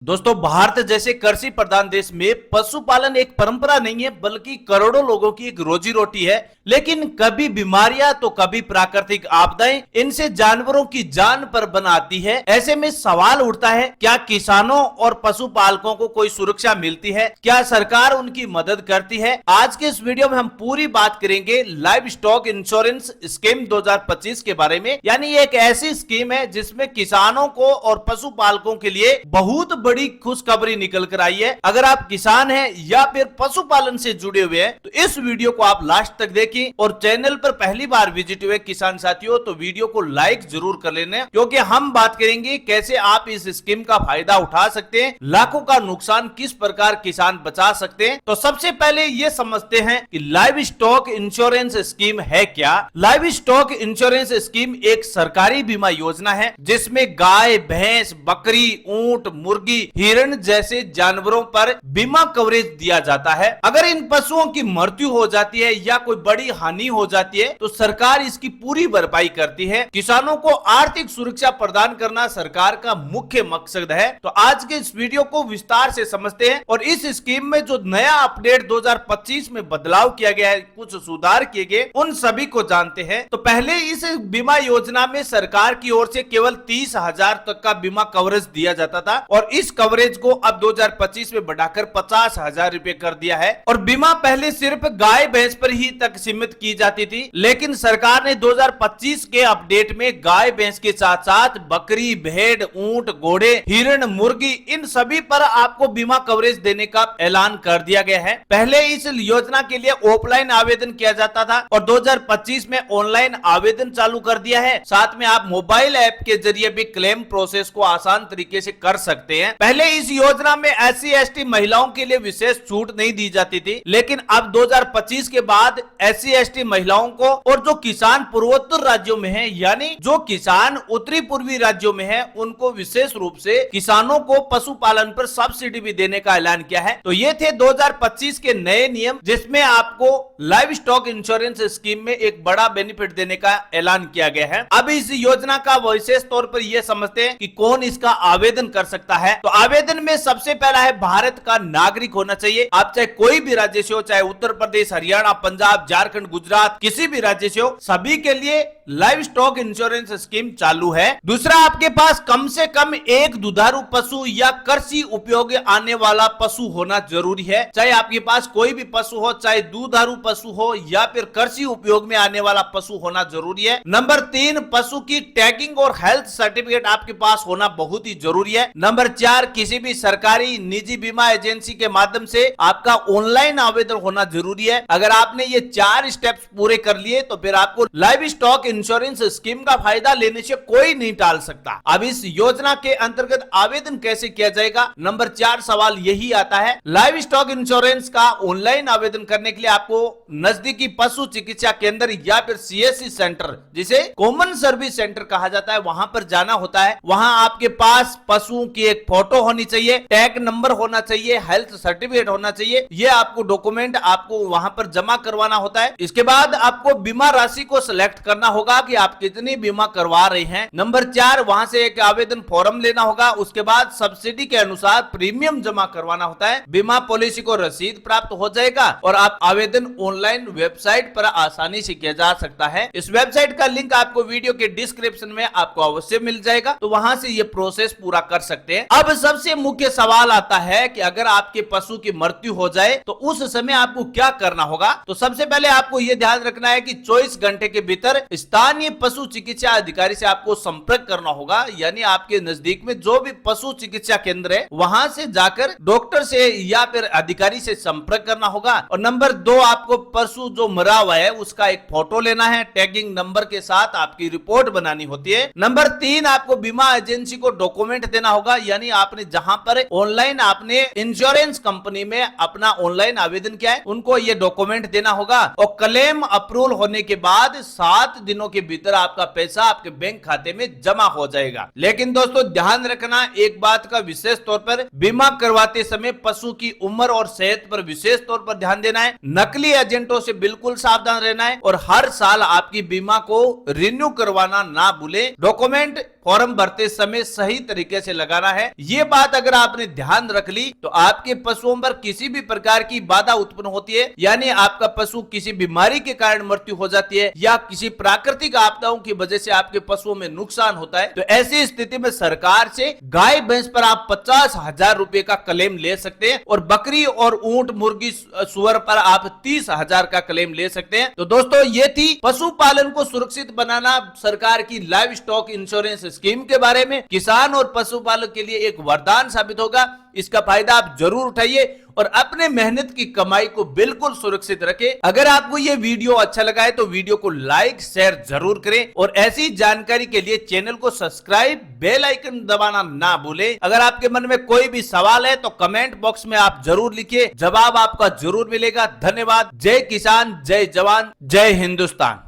दोस्तों, भारत जैसे कृषि प्रधान देश में पशुपालन एक परंपरा नहीं है बल्कि करोड़ों लोगों की एक रोजी रोटी है। लेकिन कभी बीमारियां तो कभी प्राकृतिक आपदाएं इनसे जानवरों की जान पर बन आती है। ऐसे में सवाल उठता है, क्या किसानों और पशुपालकों को कोई सुरक्षा मिलती है? क्या सरकार उनकी मदद करती है? आज के इस वीडियो में हम पूरी बात करेंगे लाइव स्टॉक इंश्योरेंस स्कीम 2025 के बारे में। यानी एक ऐसी स्कीम है जिसमें किसानों को और पशुपालकों के लिए बहुत बड़ी खुशखबरी निकल कर आई है। अगर आप किसान हैं या फिर पशुपालन से जुड़े हुए हैं तो इस वीडियो को आप लास्ट तक देखें, और चैनल पर पहली बार विजिट हुए किसान साथियों तो वीडियो को लाइक जरूर कर लेना, क्योंकि हम बात करेंगे कैसे आप इस स्कीम का फायदा उठा सकते हैं, लाखों का नुकसान किस प्रकार किसान बचा सकते हैं। तो सबसे पहले ये समझते हैं कि लाइव स्टॉक इंश्योरेंस स्कीम है क्या। लाइव स्टॉक इंश्योरेंस स्कीम एक सरकारी बीमा योजना है जिसमें गाय, भैंस, बकरी, ऊंट, मुर्गी, हिरण जैसे जानवरों पर बीमा कवरेज दिया जाता है। अगर इन पशुओं की मृत्यु हो जाती है या कोई बड़ी हानि हो जाती है तो सरकार इसकी पूरी भरपाई करती है। किसानों को आर्थिक सुरक्षा प्रदान करना सरकार का मुख्य मकसद है। तो आज के इस वीडियो को विस्तार से समझते हैं और इस स्कीम में जो नया अपडेट 2025 में बदलाव किया गया है, कुछ सुधार किए गए, उन सभी को जानते हैं। तो पहले इस बीमा योजना में सरकार की ओर से केवल 30,000 तक का बीमा कवरेज दिया जाता था और इस कवरेज को अब 2025 में बढ़ाकर 50,000 रुपए कर दिया है। और बीमा पहले सिर्फ गाय भैंस पर ही तक सीमित की जाती थी, लेकिन सरकार ने 2025 के अपडेट में गाय भैंस के साथ साथ बकरी, भेड़, ऊंट, घोड़े, हिरण, मुर्गी, इन सभी पर आपको बीमा कवरेज देने का ऐलान कर दिया गया है। पहले इस योजना के लिए ऑफलाइन आवेदन किया जाता था और 2025 में ऑनलाइन आवेदन चालू कर दिया है। साथ में आप मोबाइल ऐप के जरिए भी क्लेम प्रोसेस को आसान तरीके से कर सकते हैं। पहले इस योजना में SC/ST महिलाओं के लिए विशेष छूट नहीं दी जाती थी, लेकिन अब 2025 के बाद SC/ST महिलाओं को और जो किसान पूर्वोत्तर राज्यों में हैं, यानी जो किसान उत्तरी पूर्वी राज्यों में हैं, उनको विशेष रूप से किसानों को पशुपालन पर सब्सिडी भी देने का ऐलान किया है। तो ये थे 2025 के नए नियम जिसमें आपको लाइव स्टॉक इंश्योरेंस स्कीम में एक बड़ा बेनिफिट देने का ऐलान किया गया है। अब इस योजना का विशेष तौर पर यह समझते हैं कि कौन इसका आवेदन कर सकता है। तो आवेदन में सबसे पहला है भारत का नागरिक होना चाहिए। आप चाहे कोई भी राज्य से हो, चाहे उत्तर प्रदेश, हरियाणा, पंजाब, झारखंड, गुजरात, किसी भी राज्य से हो, सभी के लिए लाइव स्टॉक इंश्योरेंस स्कीम चालू है। दूसरा, आपके पास कम से कम एक दुधारू पशु या कृषि उपयोग आने वाला पशु होना जरूरी है। चाहे आपके पास कोई भी पशु हो, चाहे दुधारू पशु हो या फिर कृषि उपयोग में आने वाला पशु होना जरूरी है। नंबर 3, पशु की टैगिंग और हेल्थ सर्टिफिकेट आपके पास होना बहुत ही जरूरी है। नंबर 4, किसी भी सरकारी निजी बीमा एजेंसी के माध्यम से आपका ऑनलाइन आवेदन होना जरूरी है। अगर आपने ये 4 स्टेप्स पूरे कर लिए तो फिर आपको लाइव स्टॉक इंश्योरेंस स्कीम का फायदा लेने से कोई नहीं टाल सकता। अब इस योजना के अंतर्गत आवेदन कैसे किया जाएगा? नंबर 4 सवाल यही आता है। लाइव स्टॉक इंश्योरेंस का ऑनलाइन आवेदन करने के लिए आपको नजदीकी पशु चिकित्सा केंद्र या फिर CSC सेंटर, जिसे कॉमन सर्विस सेंटर कहा जाता है, वहां पर जाना होता है। वहां आपके पास पशुओं की एक फोटो होनी चाहिए, टैग नंबर होना चाहिए, हेल्थ सर्टिफिकेट होना चाहिए। ये आपको डॉक्यूमेंट आपको वहां पर जमा करवाना होता है। इसके बाद आपको बीमा राशि को सिलेक्ट करना होगा कि आप कितनी बीमा करवा रहे हैं। नंबर 4, वहां से एक आवेदन फॉर्म लेना होगा। उसके बाद सब्सिडी के अनुसार प्रीमियम जमा करवाना होता है। बीमा पॉलिसी को रसीद प्राप्त हो जाएगा और आप आवेदन ऑनलाइन वेबसाइट पर आसानी से किया जा सकता है। इस वेबसाइट का लिंक आपको वीडियो के डिस्क्रिप्शन में आपको अवश्य मिल जाएगा, तो वहां से ये प्रोसेस पूरा कर सकते हैं। अब सबसे मुख्य सवाल आता है कि अगर आपके पशु की मृत्यु हो जाए तो उस समय आपको क्या करना होगा? तो सबसे पहले आपको यह ध्यान रखना है कि 24 घंटे के भीतर स्थानीय पशु चिकित्सा अधिकारी से आपको संपर्क करना होगा। यानी आपके नजदीक में जो भी पशु चिकित्सा केंद्र है वहां से जाकर डॉक्टर से या फिर अधिकारी से संपर्क करना होगा। और नंबर 2, आपको पशु जो मरा हुआ है उसका एक फोटो लेना है, टैगिंग नंबर के साथ आपकी रिपोर्ट बनानी होती है। नंबर 3, आपको बीमा एजेंसी को डॉक्यूमेंट देना होगा। यानी आपने जहां पर ऑनलाइन आपने इंश्योरेंस कंपनी में अपना ऑनलाइन आवेदन किया है उनको ये डॉक्यूमेंट देना होगा। और क्लेम अप्रूवल होने के बाद 7 दिनों के भीतर आपका पैसा आपके बैंक खाते में जमा हो जाएगा। लेकिन दोस्तों ध्यान रखना एक बात का विशेष तौर पर, बीमा करवाते समय पशु की उम्र और सेहत पर विशेष तौर पर ध्यान देना है। नकली एजेंटों से बिल्कुल सावधान रहना है और हर साल आपकी बीमा को रिन्यू करवाना ना भूलें। डॉक्यूमेंट फॉर्म भरते समय सही तरीके से लगाना है। ये बात अगर आपने ध्यान रख ली तो आपके पशुओं पर किसी भी प्रकार की बाधा उत्पन्न होती है, यानी आपका पशु किसी बीमारी के कारण मृत्यु हो जाती है या किसी प्राकृतिक आपदाओं की वजह से आपके पशुओं में नुकसान होता है, तो ऐसी स्थिति में सरकार से गाय भैंस पर आप 50,000 रुपए का क्लेम ले सकते हैं और बकरी और ऊंट मुर्गी सुअर पर आप 30,000 का क्लेम ले सकते हैं। तो दोस्तों ये थी पशुपालन को सुरक्षित बनाना सरकार की लाइव स्टॉक इंश्योरेंस स्कीम के बारे में। किसान और पशुपालक के लिए एक वरदान साबित होगा। इसका फायदा आप जरूर उठाइए और अपने मेहनत की कमाई को बिल्कुल सुरक्षित रखें। अगर आपको यह वीडियो अच्छा लगा है तो वीडियो को लाइक शेयर जरूर करें और ऐसी जानकारी के लिए चैनल को सब्सक्राइब बेल आइकन दबाना ना भूलें। अगर आपके मन में कोई भी सवाल है तो कमेंट बॉक्स में आप जरूर लिखिए, जवाब आपका जरूर मिलेगा। धन्यवाद। जय किसान, जय जवान, जय हिंदुस्तान।